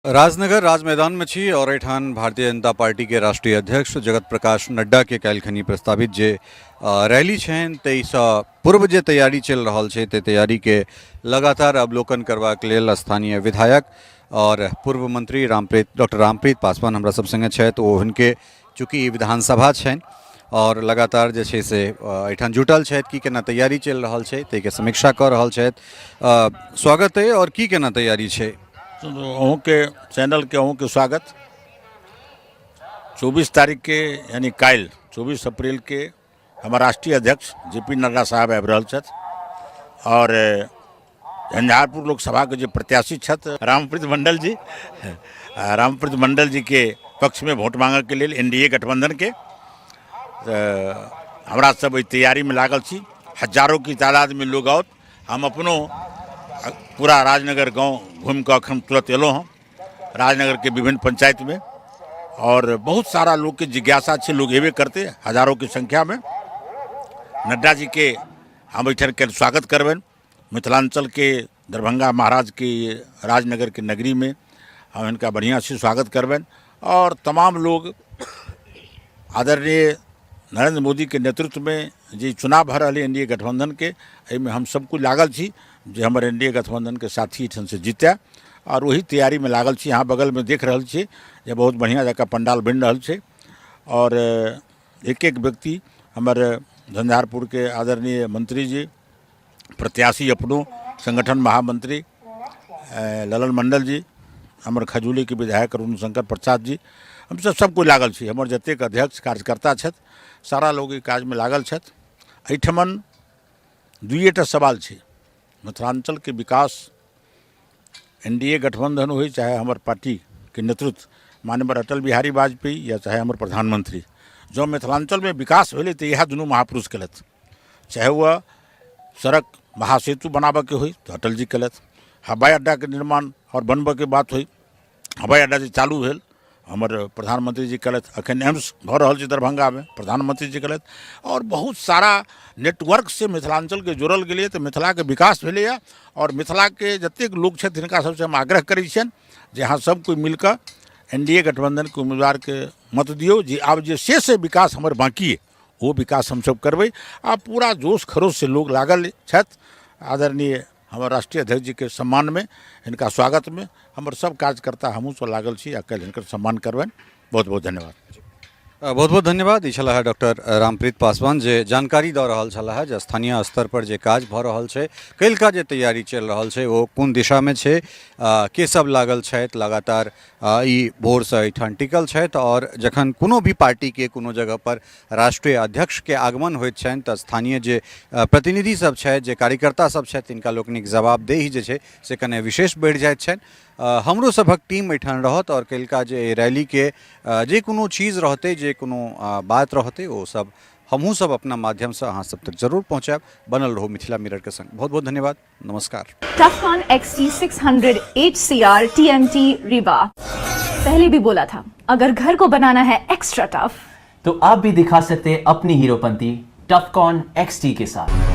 राजनगर राज मैदान में छी और एठान भारतीय जनता पार्टी के राष्ट्रीय अध्यक्ष जगत प्रकाश नड्डा के काल्हिखनी प्रस्तावित जे रैली छनि ताहिसँ पूर्व जे तैयारी चलि रहल छै ते तैयारी के लगातार अवलोकन करबाक लेल स्थानीय विधायक और पूर्व मंत्री डॉक्टर रामप्रीत पासवान हमरा सब संगे छथि। ओ हुनके चूँकि विधानसभा छनि और लगातार जे छै से एठान जुटल छथि कि केना तैयारी चलि रहल छै ताहिके समीक्षा कऽ रहल छथि। स्वागत है और की केना तैयारी छै? अहूँ के चैनल के अहूँ के स्वागत। 24 तारीख के यानी काल्हि 24 अप्रैल के हमार राष्ट्रीय अध्यक्ष जेपी नड्डा साहब आबि रहल छथि और झंझारपुर लोकसभा के जो प्रत्याशी छथि रामप्रीत मंडल जी के पक्ष में वोट मांगे के लिए एनडीए गठबंधन के हमरा सब तैयारी में लागल छी। हजारों की तादाद में लोग आओ। हम अपनों पूरा राजनगर गांव घूम कर अखन तुरंत एलों हम राजनगर के विभिन्न पंचायत में और बहुत सारा लोग के जिज्ञासा छे, लोग एबे करते हजारों की संख्या में। नड्डा जी के हम एठन के स्वागत करबन। मिथिलांचल के दरभंगा महाराज के राजनगर के नगरी में हम इनका बढ़िया से स्वागत करबन और तमाम लोग आदरणीय नरेंद्र मोदी के नेतृत्व में जी चुनाव भर रही एनडीए गठबंधन के में हम सब कुछ लागल छी जो हमारे एनडीए गठबंधन के साथी ठन से जीता और वही तैयारी में लागल छी। यहाँ बगल में देख रहल छी ये बहुत बढ़िया जगह पंडाल बन रहल छे और एक एक व्यक्ति हमारे झंझारपुर के आदरणीय मंत्री जी प्रत्याशी अपनों संगठन महामंत्री ललन मंडल जी, हमारे खजूली के विधायक अरुण शंकर प्रसाद जी, हम सब कोई लागल छी। हमारे जतेक अध्यक्ष कार्यकर्ता छथि सारा लोग काज में लागल छथि। एहिठमन दुईटा सवाल छे, मिथिलांचल के विकास एनडीए गठबंधन हो चाहे हमारे पार्टी के नेतृत्व माननीय अटल बिहारी वाजपेयी या चाहे हमारे प्रधानमंत्री, जो मिथिलांचल में विकास भेले तो यह दोनों महापुरुष कलत। चाहे वह सड़क महासेतु बनाबे के हुई तो अटल जी कलत, हवाई अड्डा के निर्माण और बनबे के बात हुई हवाई अड्डा जो चालू भेल हमारे प्रधानमंत्री जी कलत। अखन एम्स भ रहल छै दरभंगा में प्रधानमंत्री जी कलत और बहुत सारा नेटवर्क से मिथिलांचल के जोड़ल गेलिए तो मिथिला के विकास भेले और मिथिला के जतेक लोग छथि हिनका सबसे हम आग्रह करै छियनि जे अहाँ सब कोई मिलकर एनडीए गठबंधन के उम्मीदवार के मत दियो जी। आब जे शेष विकास हमारे बाकी है वो विकास हम सब करबै। आ पूरा जोश खरोश से लोग लागल छथि। आदरणीय हमारे राष्ट्रीय अध्यक्ष जी के सम्मान में इनका स्वागत में हमारे सब कार्यकर्ता हमहूँ सब लागल छी आ कल इनकर सम्मान करबन। बहुत बहुत धन्यवाद। बहुत बहुत धन्यवाद। ई छलाह डॉक्टर रामप्रीत पासवान जे जानकारी दऽ रहल छलाह जे स्थानीय स्तर पर जे काज भऽ रहल छै, कल्हिका जे तैयारी चलि रहल छै ओ कोन दिशा में छै, के सब लागल छथि, लगातार ई भोरसँ एहिठाम टिकल छथि और जखन कोनो भी पार्टी के कोनो जगह पर राष्ट्रीय अध्यक्ष के आगमन होइत छनि तऽ स्थानीय जे प्रतिनिधि सब छथि, जे कार्यकर्ता सब छथि, तिनका लोकनिक जवाबदेही जे छै से कने विशेष बढ़ि जाइत छनि। हमरो सभक टीम एठान रहत और कल्हिका जे रैली के जे कोनो चीज रहते, जे कोनो बात रहते, वो सब हमहूँ सब अपना माध्यम से अहाँ सब तक जरूर पहुँचाब। बनल रहो मिथिला मिरर के संग। बहुत बहुत धन्यवाद। नमस्कार। टफकॉन XT 600 HCR TMT रीवा। पहले भी बोला था अगर घर को बनाना है एक्स्ट्रा टफ तो आप भी दिखा सकते अपनी हीरोपंती टफकॉन XT के साथ।